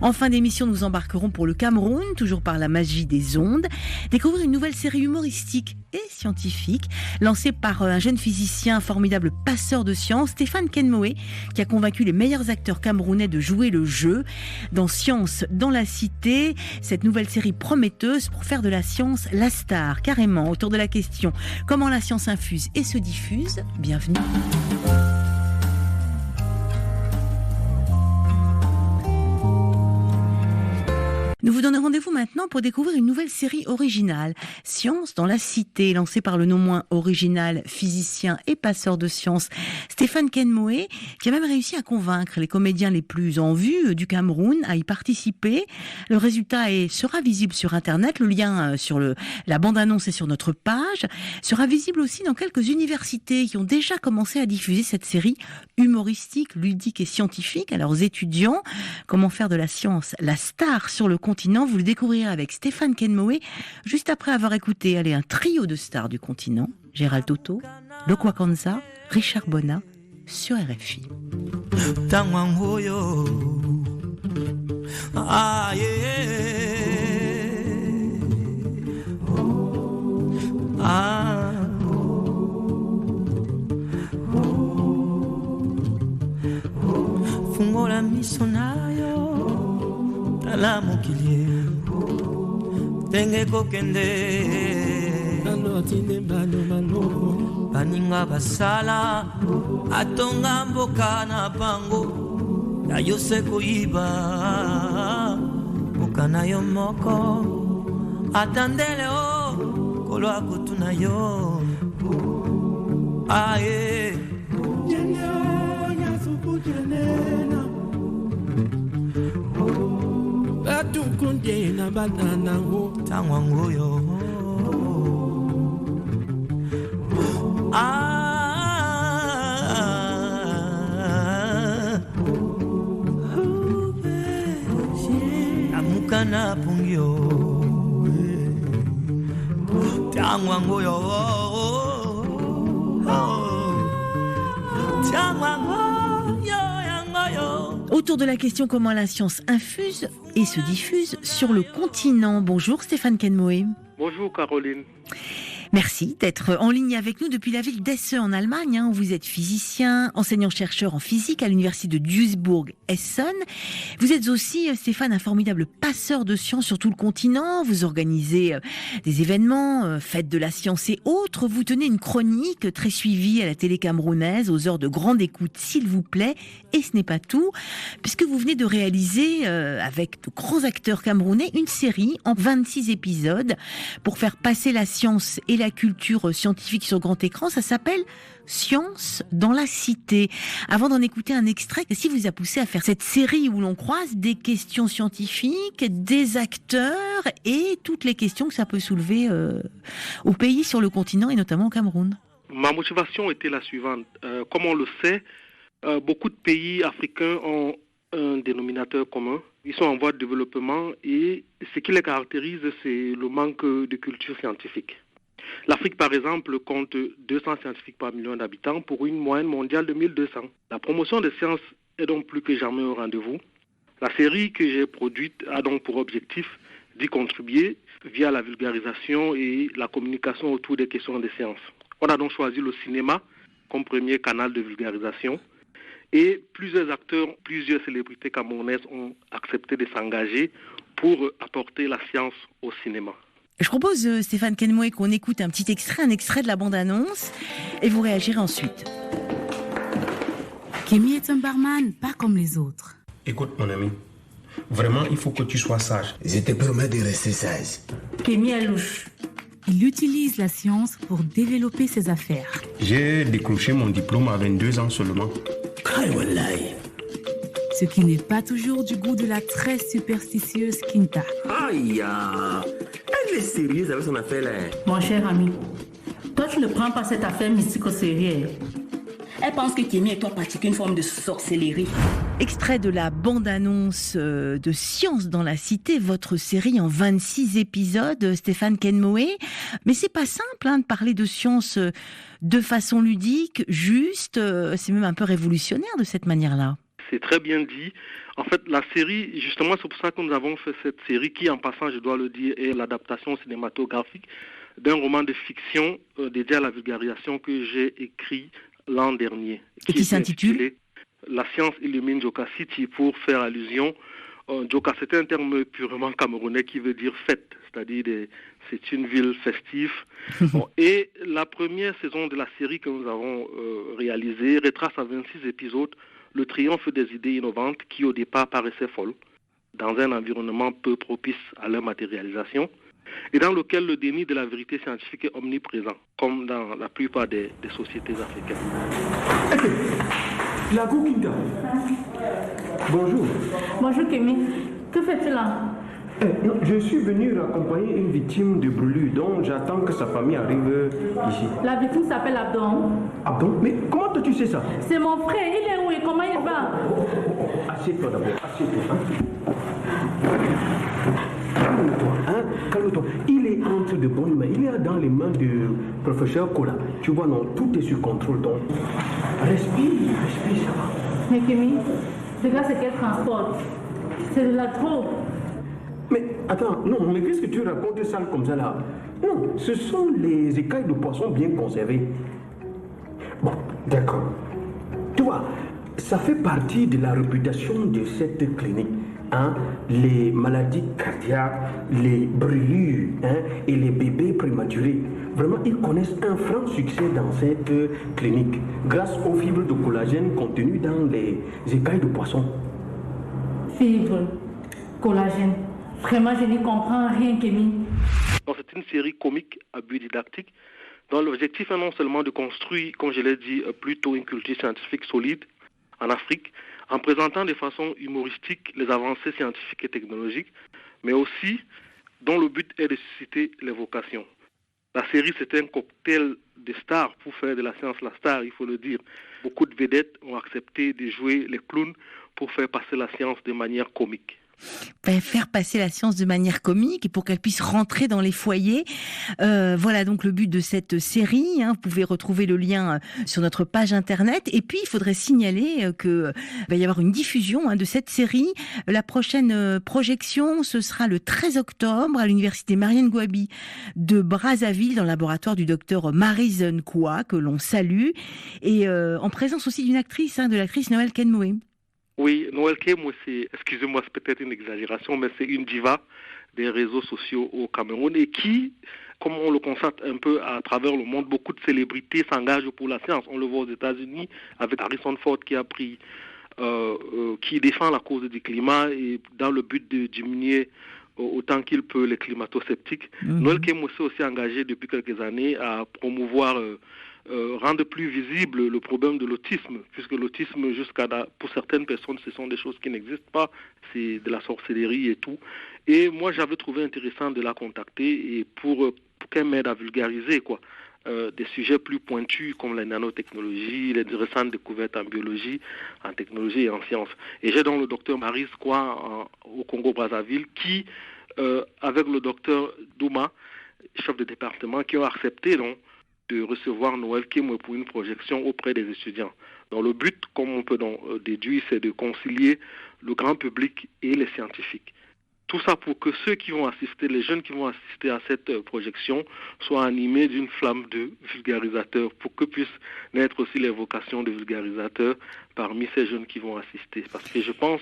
En fin d'émission, nous embarquerons pour le Cameroun, toujours par la magie des ondes, découvrir une nouvelle série humoristique et scientifique, lancée par un jeune physicien, formidable passeur de science, Stéphane Kenmoé, qui a convaincu les meilleurs acteurs camerounais de jouer le jeu. Dans Science dans la Cité, cette nouvelle série prometteuse pour faire de la science la star, carrément, autour de la question « Comment la science infuse et se diffuse ?» Bienvenue. Nous vous donnons rendez-vous maintenant pour découvrir une nouvelle série originale, Science dans la Cité, lancée par le non moins original physicien et passeur de science Stéphane Kenmoé, qui a même réussi à convaincre les comédiens les plus en vue du Cameroun à y participer. Le résultat sera visible sur Internet, le lien sur la bande-annonce est sur notre page, sera visible aussi dans quelques universités qui ont déjà commencé à diffuser cette série humoristique, ludique et scientifique à leurs étudiants. Comment faire de la science la star sur le continent, vous le découvrirez avec Stéphane Kenmoé, juste après avoir écouté un trio de stars du continent, Gérald Toto, Lokwa Kanza, Richard Bonnat, sur RFI. Fungola misonayo la mokili tenge kokende anotinde balo baninga basala atonga mboka na bango ya yose koyiba mokana yo moko atandele o kolwa kotuna yo aye jenyo ya suku jenena Kunde na banana ho tangwango yo amukana pungyo tangwango yo tangwango yo yango. Autour de la question comment la science infuse et se diffuse sur le continent. Bonjour Stéphane Kenmoé. Bonjour Caroline. Merci d'être en ligne avec nous depuis la ville d'Hesse en Allemagne. Vous êtes physicien, enseignant-chercheur en physique à l'université de Duisburg-Essen. Vous êtes aussi, Stéphane, un formidable passeur de science sur tout le continent. Vous organisez des événements, fêtes de la science et autres. Vous tenez une chronique très suivie à la télé camerounaise aux heures de grande écoute, s'il vous plaît. Et ce n'est pas tout, puisque vous venez de réaliser, avec de grands acteurs camerounais, une série en 26 épisodes pour faire passer la science et la culture scientifique sur grand écran. Ça s'appelle Science dans la Cité. Avant d'en écouter un extrait, qu'est-ce qui vous a poussé à faire cette série où l'on croise des questions scientifiques, des acteurs et toutes les questions que ça peut soulever au pays, sur le continent et notamment au Cameroun? Ma motivation était la suivante. Comme on le sait, beaucoup de pays africains ont un dénominateur commun. Ils sont en voie de développement et ce qui les caractérise, c'est le manque de culture scientifique. L'Afrique, par exemple, compte 200 scientifiques par million d'habitants pour une moyenne mondiale de 1200. La promotion des sciences est donc plus que jamais au rendez-vous. La série que j'ai produite a donc pour objectif d'y contribuer via la vulgarisation et la communication autour des questions des sciences. On a donc choisi le cinéma comme premier canal de vulgarisation et plusieurs acteurs, plusieurs célébrités camerounaises ont accepté de s'engager pour apporter la science au cinéma. Je propose, Stéphane Kenmoé, qu'on écoute un petit extrait, un extrait de la bande-annonce, et vous réagirez ensuite. Kémy est un barman, pas comme les autres. Écoute mon ami, vraiment il faut que tu sois sage. Je te promets de rester sage. Kémy est louche. Il utilise la science pour développer ses affaires. J'ai décroché mon diplôme à 22 ans seulement. Ce qui n'est pas toujours du goût de la très superstitieuse Kinta. Aïe, elle est sérieuse avec son affaire là. Mon cher ami, toi tu ne prends pas cette affaire mystique au sérieux. Elle pense que Kémy et toi pratiquent une forme de sorcellerie. Extrait de la bande-annonce de Science dans la Cité, votre série en 26 épisodes, Stéphane Kenmoé. Mais c'est pas simple de parler de science de façon ludique, juste, c'est même un peu révolutionnaire de cette manière-là. C'est très bien dit. En fait, la série, justement, c'est pour ça que nous avons fait cette série qui, en passant, je dois le dire, est l'adaptation cinématographique d'un roman de fiction dédié à la vulgarisation que j'ai écrit l'an dernier. Et qui s'intitule La science illumine Joka City, pour faire allusion. Joka, c'est un terme purement camerounais qui veut dire fête, c'est-à-dire c'est une ville festive. Bon, et la première saison de la série que nous avons réalisée retrace à 26 épisodes le triomphe des idées innovantes qui au départ paraissaient folles, dans un environnement peu propice à leur matérialisation, et dans lequel le déni de la vérité scientifique est omniprésent, comme dans la plupart des sociétés africaines. La Gokinda. Bonjour. Bonjour Kémy, que fais-tu là? Non, je suis venu accompagner une victime de brûlure, donc j'attends que sa famille arrive ici. La victime s'appelle Abdon. Abdon? Mais comment toi tu sais ça? C'est mon frère, il est où et comment il va? Assieds-toi d'abord, assieds-toi. Calme-toi, hein? Calme-toi. Il est entre de bonnes mains. Il est dans les mains du professeur Kola. Tu vois, non, tout est sous contrôle, donc. Respire, ça va. Mais Kémy, regarde ce qu'elle transporte. C'est de la drogue. Mais attends, non, mais qu'est-ce que tu racontes ça comme ça là? Non, ce sont les écailles de poisson bien conservées. Bon, d'accord. Tu vois, ça fait partie de la réputation de cette clinique. Hein? Les maladies cardiaques, les brûlures, hein? Et les bébés prématurés. Vraiment, ils connaissent un franc succès dans cette clinique grâce aux fibres de collagène contenues dans les écailles de poisson. Fibres, collagène. Vraiment, je n'y comprends rien, Kémy. C'est une série comique à but didactique dont l'objectif est non seulement de construire, comme je l'ai dit, plutôt une culture scientifique solide en Afrique, en présentant de façon humoristique les avancées scientifiques et technologiques, mais aussi dont le but est de susciter les vocations. La série, c'est un cocktail de stars pour faire de la science la star, il faut le dire. Beaucoup de vedettes ont accepté de jouer les clowns pour faire passer la science de manière comique. Faire passer la science de manière comique et pour qu'elle puisse rentrer dans les foyers. Voilà donc le but de cette série. Vous pouvez retrouver le lien sur notre page internet. Et puis, il faudrait signaler qu'il va y avoir une diffusion de cette série. La prochaine projection, ce sera le 13 octobre à l'université Marianne Gouabi de Brazzaville, dans le laboratoire du docteur Maryse Nkoua, que l'on salue. Et en présence aussi d'une actrice, de l'actrice Noël Kenmoé. Oui, Noël Kenmoé, excusez-moi, c'est peut-être une exagération, mais c'est une diva des réseaux sociaux au Cameroun et qui, comme on le constate un peu à travers le monde, beaucoup de célébrités s'engagent pour la science. On le voit aux États-Unis avec Harrison Ford qui défend la cause du climat et dans le but de diminuer autant qu'il peut les climato-sceptiques. Noël Kenmoé s'est aussi engagé depuis quelques années à promouvoir rendre plus visible le problème de l'autisme, puisque l'autisme, pour certaines personnes, ce sont des choses qui n'existent pas, c'est de la sorcellerie et tout. Et moi, j'avais trouvé intéressant de la contacter et pour qu'elle m'aide à vulgariser des sujets plus pointus comme la nanotechnologie, les récentes découvertes en biologie, en technologie et en sciences. Et j'ai donc le docteur Maryse Nkoua au Congo-Brazzaville qui, avec le docteur Douma, chef de département, qui ont accepté donc de recevoir Noël Kenmoé pour une projection auprès des étudiants. Donc le but, comme on peut donc déduire, c'est de concilier le grand public et les scientifiques. Tout ça pour que ceux qui vont assister, les jeunes qui vont assister à cette projection, soient animés d'une flamme de vulgarisateurs, pour que puissent naître aussi les vocations de vulgarisateurs parmi ces jeunes qui vont assister. Parce que je pense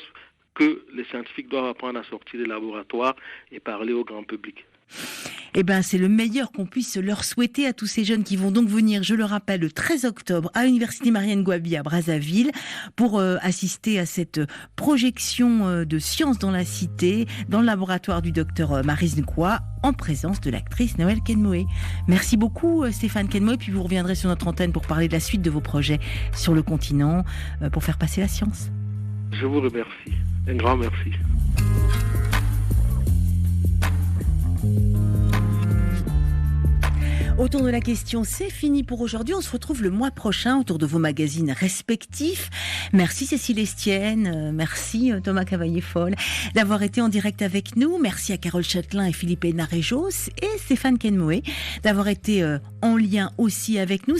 que les scientifiques doivent apprendre à sortir des laboratoires et parler au grand public. C'est le meilleur qu'on puisse leur souhaiter à tous ces jeunes qui vont donc venir, je le rappelle, le 13 octobre à l'université Marianne Gouabi à Brazzaville pour assister à cette projection de sciences dans la cité, dans le laboratoire du docteur Maryse Nkoua, en présence de l'actrice Noël Kenmoé. Merci beaucoup Stéphane Kenmoé, puis vous reviendrez sur notre antenne pour parler de la suite de vos projets sur le continent, pour faire passer la science. Je vous remercie. Un grand merci. Autour de la question, c'est fini pour aujourd'hui. On se retrouve le mois prochain autour de vos magazines respectifs. Merci Cécile Estienne, merci Thomas Cavaillé-Foll d'avoir été en direct avec nous. Merci à Carole Châtelain et Philippe Hénarejos et Stéphane Kenmoé d'avoir été en lien aussi avec nous.